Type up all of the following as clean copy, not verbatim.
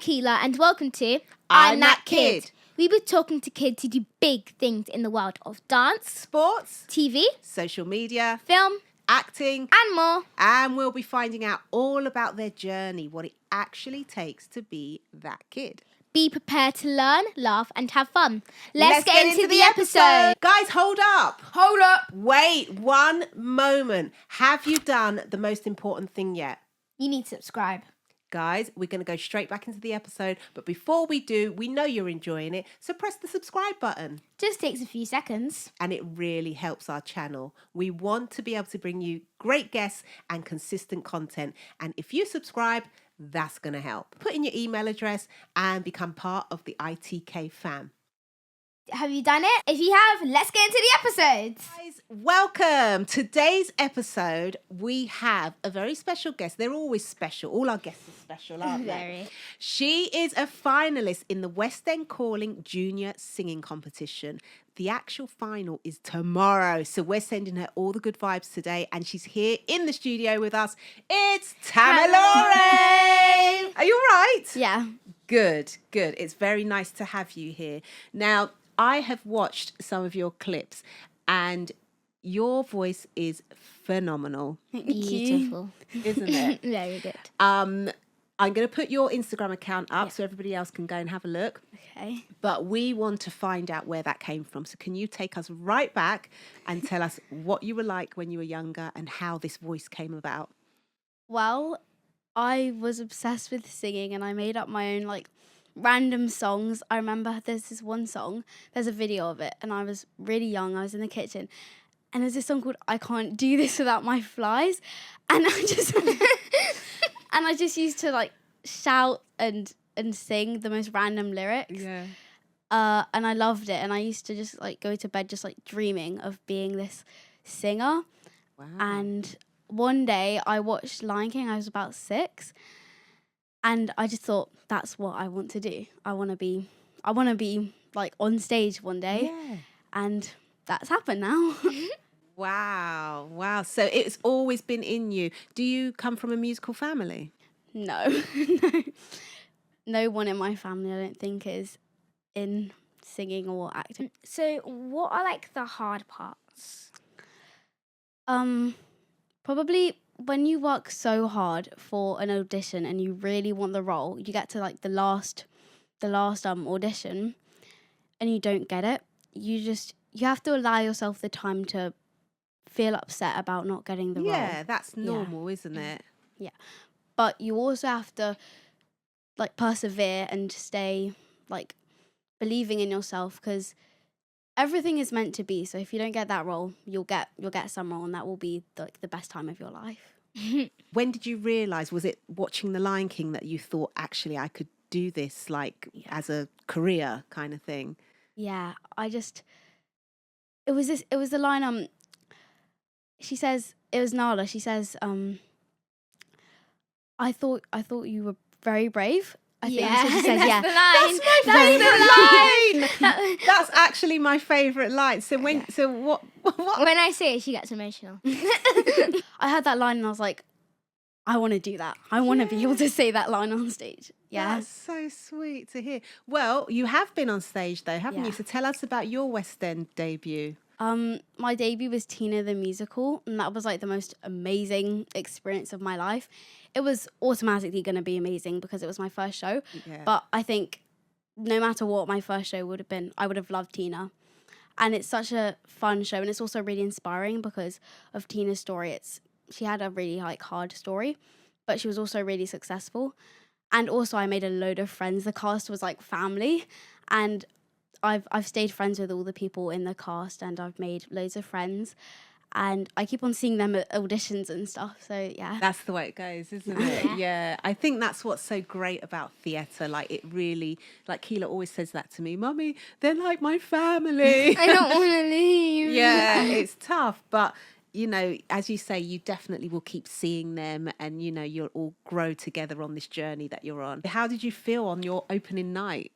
Keela, and welcome to I'm That Kid. We be talking to kids who do big things in the world of dance, Sports, TV, social media, film, acting, and more. and we'll be finding out all about their journey, what it actually takes to be that kid. Be prepared to learn, laugh, and have fun. Let's get into the episode. Guys, hold up. Hold up. Wait 1 moment. Have you done the most important thing yet? You need to subscribe. Guys, we're going to go straight back into the episode. But before we do, we know you're enjoying it. So press the subscribe button. Just takes a few seconds. And it really helps our channel. We want to be able to bring you great guests and consistent content. And if you subscribe, that's going to help. Put in your email address and become part of the ITK fam. Have you done it? If you have, let's get into the episode. Guys, welcome. Today's episode, we have a very special guest. They're always special. All our guests are special, aren't they? Very. She is a finalist in the West End Calling Junior Singing Competition. The actual final is tomorrow. So we're sending her all the good vibes today. And she's here in the studio with us. It's Tamilore. Are you all right? Yeah. Good. It's very nice to have you here. Now, I have watched some of your clips and your voice is phenomenal. Beautiful. Isn't it? Very good. I'm going to put your Instagram account up so everybody else can go and have a look. Okay. But we want to find out where that came from. So can you take us right back and tell us what you were like when you were younger and how this voice came about? Well, I was obsessed with singing and I made up my own random songs. I remember there's this one song, there's a video of it, and I was really young. I was in the kitchen and there's this song called I Can't Do This Without My Flies, and I just used to shout and sing the most random lyrics. Yeah. And I loved it, and I used to just go to bed just dreaming of being this singer. Wow. And one day I watched Lion King. I was about 6. And I just thought, that's what I want to do. I want to be on stage one day. Yeah. And that's happened now. Wow. So it's always been in you. Do you come from a musical family? No. No one in my family, I don't think, is in singing or acting. So what are the hard parts? Probably when you work so hard for an audition and you really want the role, you get to the last audition and you don't get it. You have to allow yourself the time to feel upset about not getting the role. Yeah, that's normal, isn't it? Yeah. But you also have to persevere and stay believing in yourself, because everything is meant to be. So if you don't get that role, you'll get some role, and that will be the best time of your life. When did you realise, was it watching The Lion King that you thought, actually, I could do this as a career kind of thing? Yeah, it was the line, she says, it was Nala, she says, I thought you were very brave. I think that's what she says. That's Yeah. the line. That's my favourite line. That's actually my favourite line. So what? When I say it, she gets emotional. I heard that line and I was like, I want to do that. I want to be able to say that line on stage. Yeah. That's so sweet to hear. Well, you have been on stage though, haven't you? Yeah. So tell us about your West End debut. My debut was Tina the Musical, and that was the most amazing experience of my life. It was automatically going to be amazing because it was my first show. Yeah. But I think no matter what my first show would have been, I would have loved Tina. And it's such a fun show, and it's also really inspiring because of Tina's story. She had a really hard story, but she was also really successful. And also I made a load of friends. The cast was family, and I've stayed friends with all the people in the cast, and I've made loads of friends. And I keep on seeing them at auditions and stuff. So, yeah. That's the way it goes, isn't it? Yeah. I think that's what's so great about theatre. It really, Keela always says that to me, Mummy, they're like my family. I don't want to leave. Yeah, it's tough. But, as you say, you definitely will keep seeing them, and, you'll all grow together on this journey that you're on. How did you feel on your opening night?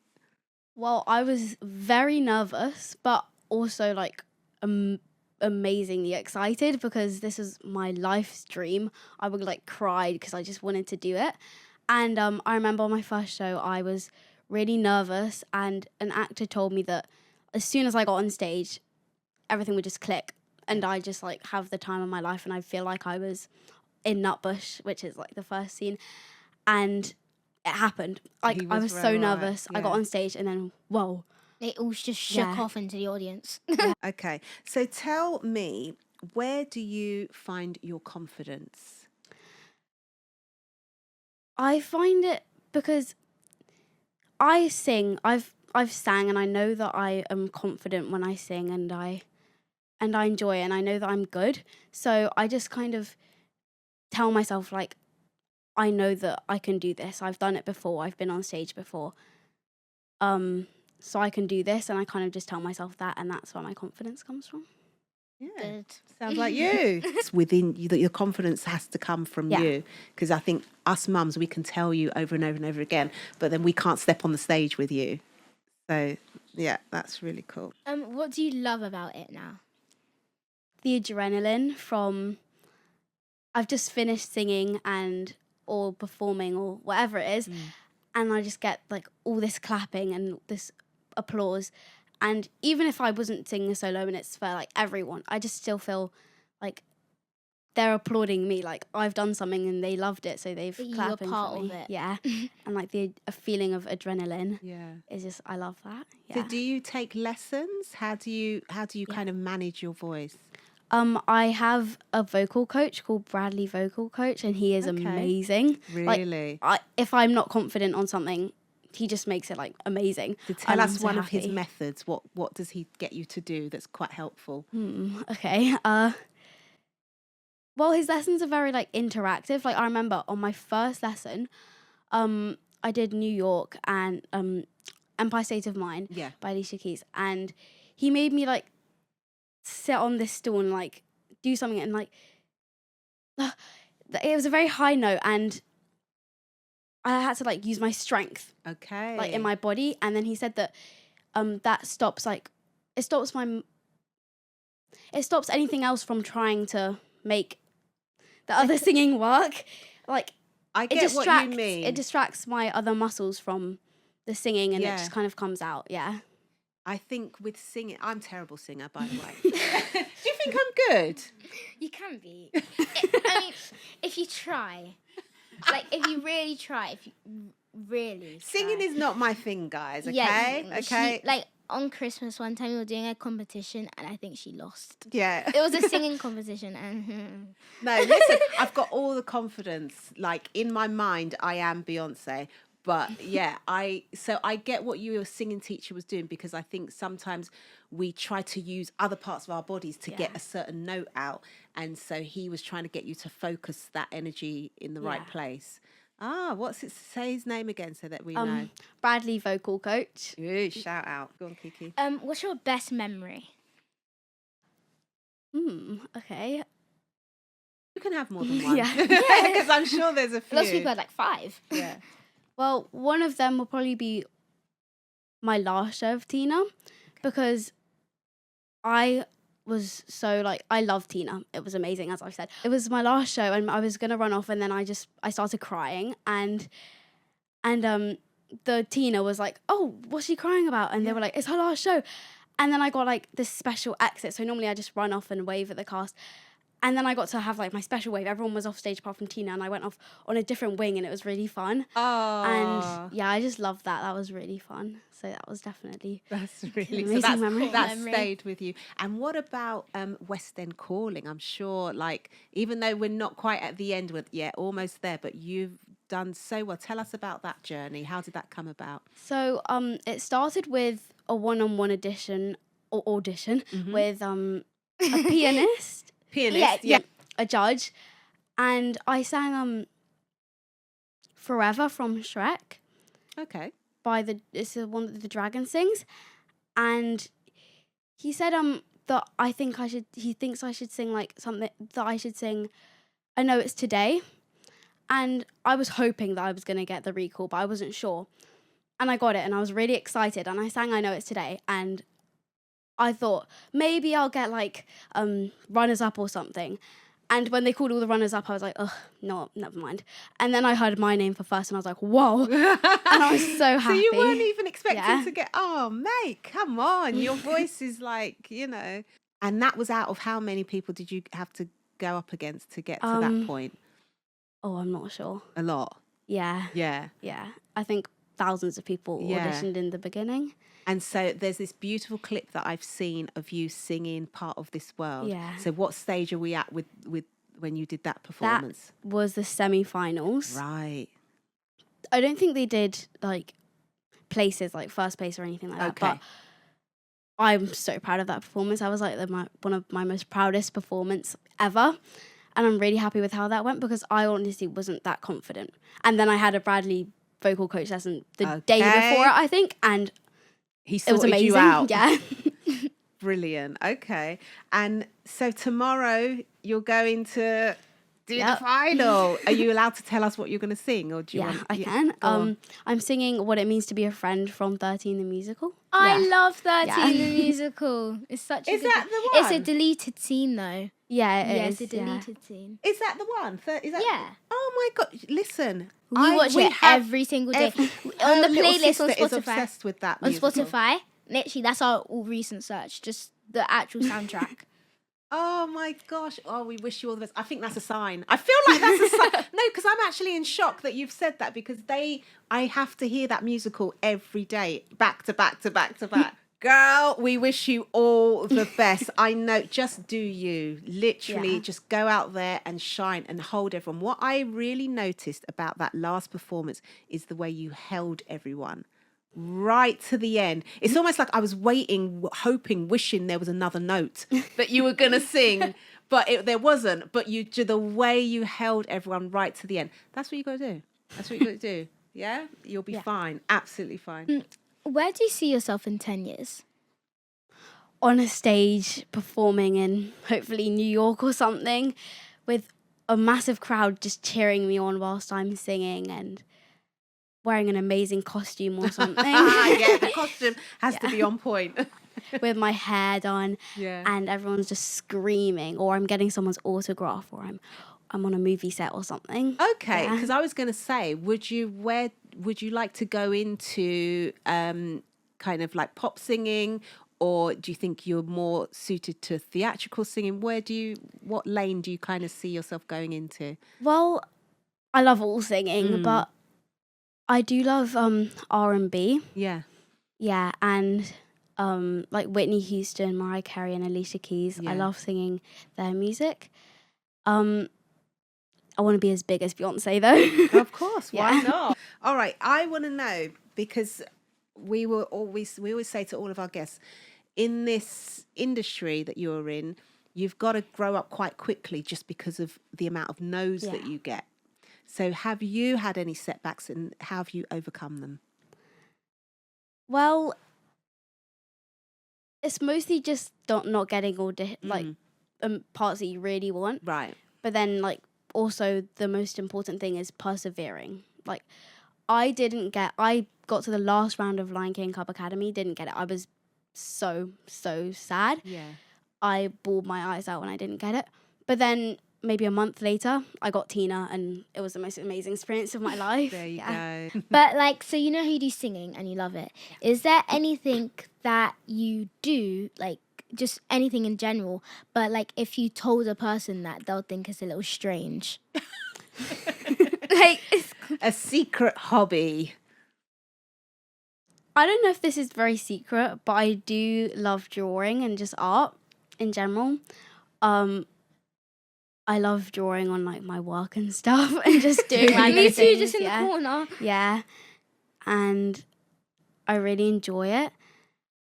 Well, I was very nervous, but also amazingly excited because this was my life's dream. I would cry because I just wanted to do it. And I remember on my first show, I was really nervous, and an actor told me that as soon as I got on stage, everything would just click, and I just like have the time of my life, and I feel like I was in Nutbush, which is like the first scene, and it happened. Like I was so nervous. I got on stage, and then whoa, It all just shook off into the audience. Okay, so tell me, where do you find your confidence? I find it because I sing. I've sang, and I know that I am confident when I sing, and I enjoy it, and I know that I'm good. So I just kind of tell myself like, I know that I can do this. I've done it before. I've been on stage before. So I can do this, and I kind of just tell myself that, and that's where my confidence comes from. Yeah, Good. sounds like you. It's within you that your confidence has to come from you, because I think us mums, we can tell you over and over and over again, but then we can't step on the stage with you. So yeah, that's really cool. What do you love about it now? The adrenaline from I've just finished singing or performing or whatever it is, and I just get like all this clapping and this applause. And even if I wasn't singing a solo and it's for like everyone, I just still feel like they're applauding me. Like I've done something and they loved it, so they've That you were clapping part for me. of it. Yeah, and like a feeling of adrenaline is just I love that. Yeah. So do you take lessons? How do you kind of manage your voice? I have a vocal coach called Bradley Vocal Coach, and he is amazing. Really? Like, if I'm not confident on something, he just makes it like amazing. So tell us one of his happy. methods. What does he get you to do that's quite helpful? Okay. Well, his lessons are very like interactive. Like I remember on my first lesson, I did New York and Empire State of Mind by Alicia Keys, and he made me like sit on this stool and like do something, and like it was a very high note, and I had to like use my strength like in my body. And then he said that that stops like it stops anything else from trying to make the other singing work. Like I get what you mean. It distracts my other muscles from the singing, and it just kind of comes out. Yeah. I think with singing, I'm a terrible singer, by the way. Do you think I'm good? You can be. I mean, if you try. Like, if you really try, if you really try. Singing is not my thing, guys, okay? Yeah, okay? Like, on Christmas one time, we were doing a competition, and I think she lost. Yeah. It was a singing competition, and... No, listen, I've got all the confidence. Like, in my mind, I am Beyonce. But yeah, I get what your singing teacher was doing, because I think sometimes we try to use other parts of our bodies to get a certain note out. And so he was trying to get you to focus that energy in the right place. What's it? Say his name again so that we know. Bradley Vocal Coach. Ooh, shout out. Go on, Kiki. What's your best memory? Okay. You can have more than one. Yeah. Because I'm sure there's a few. Lots of people had like 5. Yeah. Well, one of them will probably be my last show of Tina, because I was so like, I love Tina. It was amazing, as I said. It was my last show, and I was gonna run off, and then I started crying, and the Tina was like, "Oh, what's she crying about?" And they were like, "It's her last show." And then I got like this special exit. So normally I just run off and wave at the cast. And then I got to have like my special wave. Everyone was off stage apart from Tina, and I went off on a different wing, and it was really fun. Oh. And yeah, I just loved that. That was really fun. So that was definitely That's really an amazing memory. That stayed with you. And what about West End Calling? I'm sure, like, even though we're not quite at the end almost there, but you've done so well. Tell us about that journey. How did that come about? So it started with a one-on-one audition with a pianist. Yeah. A judge, and I sang Forever from Shrek. Okay. It's the one that the dragon sings, and he said that he thinks I should sing like something that I should sing I Know It's Today, and I was hoping that I was going to get the recall, but I wasn't sure, and I got it, and I was really excited, and I sang I Know It's Today, and I thought maybe I'll get like runners up or something. And when they called all the runners up, I was like, oh, no, never mind. And then I heard my name for first and I was like, whoa. And I was so happy. So you weren't even expecting Yeah. to get, oh, mate, come on. Your voice is like, you know. And that was out of how many people did you have to go up against to get to that point? Oh, I'm not sure. A lot. Yeah. Yeah. Yeah. I think thousands of people auditioned in the beginning. And so there's this beautiful clip that I've seen of you singing Part of This World. Yeah. So what stage are we at with when you did that performance? That was the semi-finals. Right. I don't think they did like places like first place or anything like that. Okay. But I'm so proud of that performance. I was like one of my most proudest performance ever. And I'm really happy with how that went because I honestly wasn't that confident. And then I had a Bradley vocal coach lesson the day before it, I think. And He it was sorted amazing. you out. Yeah. Brilliant. Okay. And so tomorrow you're going to do the final. Are you allowed to tell us what you're going to sing, or do you want? I can. I'm singing "What It Means to Be a Friend" from 13 the musical. I love 13 the musical. It's such a Is good that the one? It's a deleted scene though. Yeah, it Yeah, is. it's a deleted scene. Is that the one? Is that? Yeah. Oh my God! Listen, We watch it have every single day. Her On the little playlist on sister is Spotify. obsessed with that On musical. Spotify. Literally, that's our all recent search. Just the actual soundtrack. Oh my gosh. Oh, we wish you all the best. I think that's a sign. I feel like that's a sign. No, because I'm actually in shock that you've said that because I have to hear that musical every day, back to back to back to back. Girl, we wish you all the best. I know, just do you. Literally, just go out there and shine and hold everyone. What I really noticed about that last performance is the way you held everyone. Right to the end. It's almost like I was waiting, hoping, wishing there was another note that you were going to sing, but there wasn't. But the way you held everyone right to the end, that's what you got to do. That's what you got to do. Yeah? You'll be fine. Absolutely fine. Where do you see yourself in 10 years? On a stage performing in hopefully New York or something with a massive crowd just cheering me on whilst I'm singing and wearing an amazing costume or something. Yeah, the costume has to be on point. With my hair done and everyone's just screaming, or I'm getting someone's autograph, or I'm on a movie set or something. Okay, because I was going to say, would you like to go into kind of like pop singing, or do you think you're more suited to theatrical singing? What lane do you kind of see yourself going into? Well, I love all singing, but I do love R&B. Yeah. Yeah, and like Whitney Houston, Mariah Carey, and Alicia Keys. Yeah. I love singing their music. I want to be as big as Beyonce, though. Of course, why not? All right, I want to know, because we always say to all of our guests, in this industry that you're in, you've got to grow up quite quickly just because of the amount of no's that you get. So have you had any setbacks, and how have you overcome them? Well, it's mostly just not getting all parts that you really want. Right. But then, like, also the most important thing is persevering. Like, I got to the last round of Lion King Cub Academy, didn't get it. I was so sad. Yeah. I bawled my eyes out when I didn't get it. But then maybe a month later, I got Tina, and it was the most amazing experience of my life. There you go. But like, so you know how you do singing and you love it. Is there anything that you do, like just anything in general, but like if you told a person that, they'll think it's a little strange? Like, A secret hobby. I don't know if this is very secret, but I do love drawing and just art in general. I love drawing on like my work and stuff and just doing random me too, things, just in the corner. Yeah, and I really enjoy it.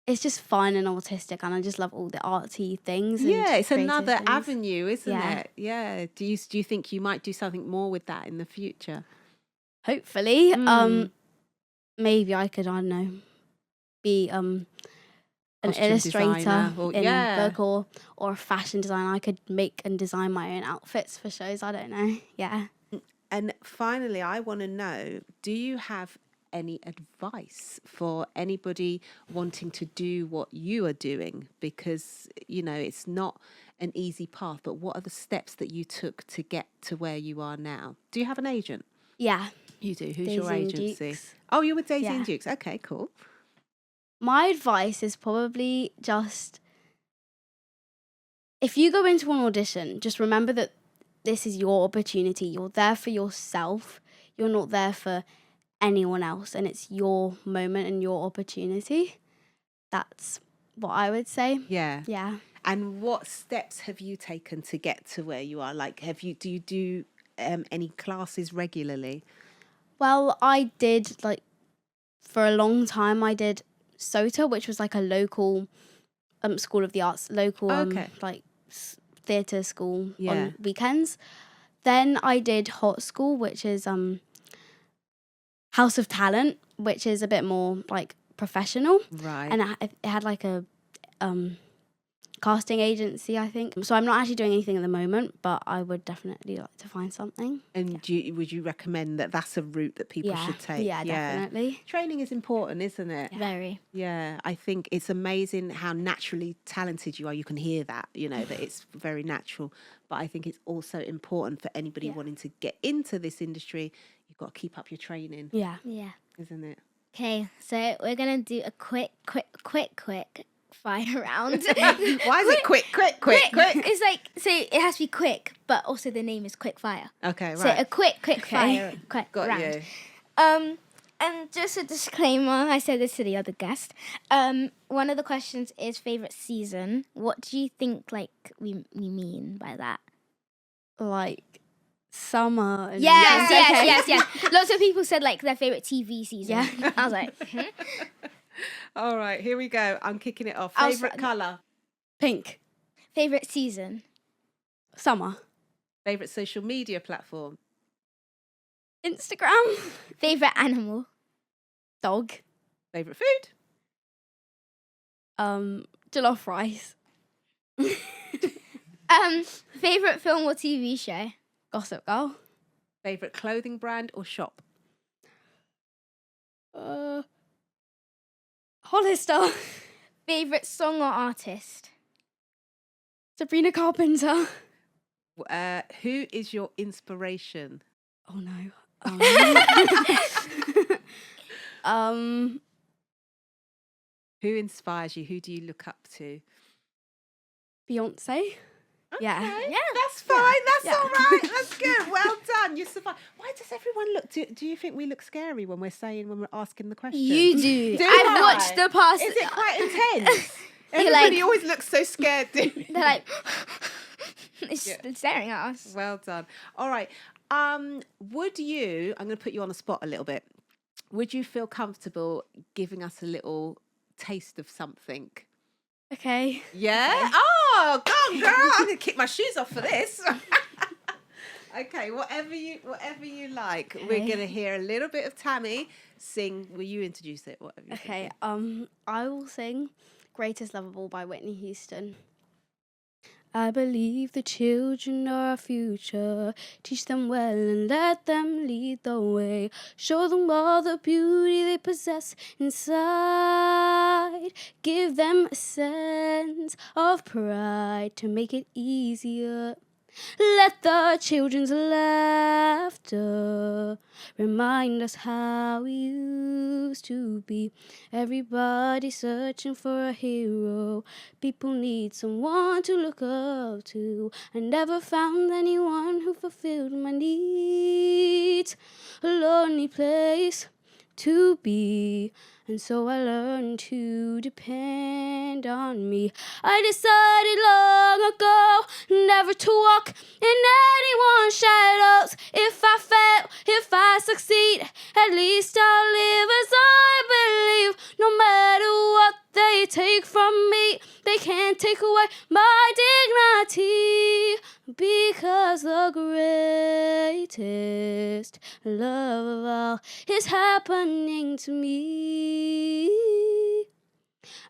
It's just fun and artistic, and I just love all the artsy things. And Yeah, it's creative another things. avenue, isn't Yeah. it? Yeah. Do you think you might do something more with that in the future? Hopefully, maybe I could, I don't know, be an Costume illustrator designer or- in yeah. a book or a fashion designer. I could make and design my own outfits for shows. I don't know. Yeah. And finally, I want to know, do you have any advice for anybody wanting to do what you are doing? Because, you know, it's not an easy path, but what are the steps that you took to get to where you are now? Do you have an agent? Yeah. You do. Who's Daisy your and agency? Dukes. Oh, you're with Daisy Yeah. and Dukes. Okay, cool. My advice is probably just, if you go into an audition, just remember that this is your opportunity. You're there for yourself. You're not there for anyone else, and it's your moment and your opportunity. That's what I would say. Yeah. Yeah. And what steps have you taken to get to where you are? Like, do you do any classes regularly? Well, I did, like, for a long time, I did SOTA, which was like a local school of the arts, local Okay. like theatre school Yeah. on weekends. Then I did Hot School, which is House of Talent, which is a bit more like professional, Right. and it had like a casting agency, I think. So I'm not actually doing anything at the moment, but I would definitely like to find something. And would you recommend that that's a route that people should take? Yeah, definitely. Training is important, isn't it? Very. Yeah, I think it's amazing how naturally talented you are. You can hear that, that it's very natural. But I think it's also important for anybody wanting to get into this industry. You've got to keep up your training, Yeah. Yeah. isn't it? Okay, so we're gonna do a quick fire round. Why is it quick? It's like, so it has to be quick, but also the name is quick fire. Okay, So a right. quick fire Got round. you. And just a disclaimer, I said this to the other guest. One of the questions is favorite season. What do you think we mean by that? Like summer. And Yes. Lots of people said their favorite TV season. Yeah. I was like, All right, here we go. I'm kicking it off. I'll Favorite start. colour? Pink. favorite season. Summer. Favorite social media platform? Instagram. Favorite animal. Dog. Favorite food? Jollof rice. Favorite film or TV show. Gossip Girl. Favorite clothing brand or shop? Hollister. Favorite song or artist. Sabrina Carpenter. Who is your inspiration? Oh no. Who inspires you? Who do you look up to? Beyonce. Yeah. Yeah. That's fine. That's Yeah. all right. That's good. Well done. You survived. Why does everyone look? Do you think we look scary when we're asking the question? You do. Do I've I? watched the past. Is it quite intense? You're Everybody always looks so scared. They're like, it's staring at us. Well done. All right. Would you? I'm going to put you on the spot a little bit. Would you feel comfortable giving us a little taste of something? Okay. Yeah. Oh, go on, girl. I'm going to kick my shoes off for this. Okay. Whatever you like. We're going to hear a little bit of Tami sing. Will you introduce it? Whatever. You Okay. think. I will sing Greatest Love of All by Whitney Houston. I believe the children are our future. Teach them well and let them lead the way. Show them all the beauty they possess inside. Give them a sense of pride to make it easier. Let the children's laughter remind us how we used to be. Everybody searching for a hero. People need someone to look up to. I never found anyone who fulfilled my needs. A lonely place to be, and so I learned to depend on me. I decided long ago never to walk in anyone's shadows. If I fail, if I succeed, at least I'll live as I believe. No matter what they take from me, they can't take away my dignity, because the greatest love of all is happening to me.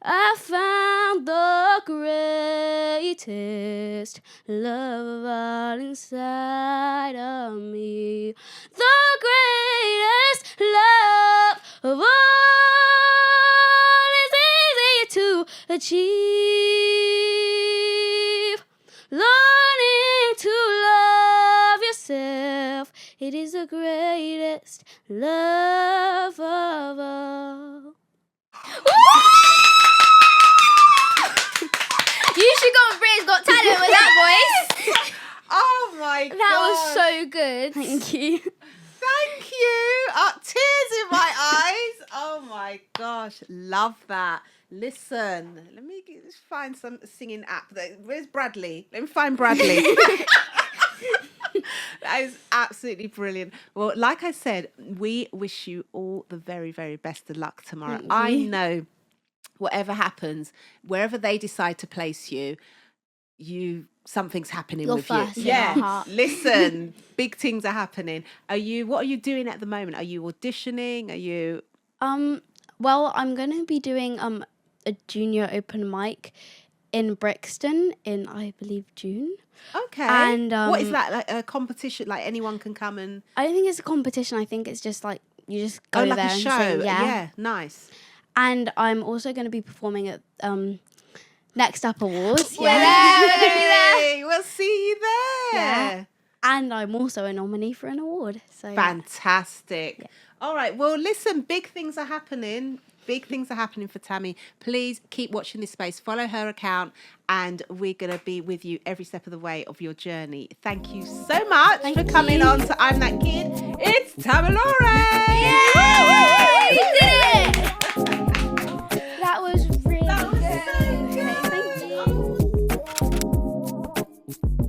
I found the greatest love of all inside of me. The greatest love of all is easy to achieve. greatest love of all. You should go on Britain's Got Talent with that voice. Oh my god. That was so good. Thank you. Thank you. Tears in my eyes. Oh my gosh. Love that. Listen, let me find some singing app. Where's Bradley? Let me find Bradley. That is absolutely brilliant. Well, like I said, we wish you all the very, very best of luck tomorrow. I know whatever happens, wherever they decide to place you, something's happening You're with first you. in our heart. Listen, big things are happening. What are you doing at the moment? Are you auditioning? Are you Well, I'm gonna be doing a junior open mic in Brixton in, I believe, June. okay? And What is that, like a competition? Like anyone can come and I don't think it's a competition. I think it's just like you just go like there a and show? sing. Yeah, nice. And I'm also going to be performing at Next Up Awards. Yay! We'll see you there. Yeah. And I'm also a nominee for an award. So Fantastic. All right. Well, listen, big things are happening. Big things are happening for Tami. Please keep watching this space. Follow her account, and we're going to be with you every step of the way of your journey. Thank you so much for coming on to I'm That Kid. It's Tamilore. Yay! We did it! That was really That was so good. Thank you.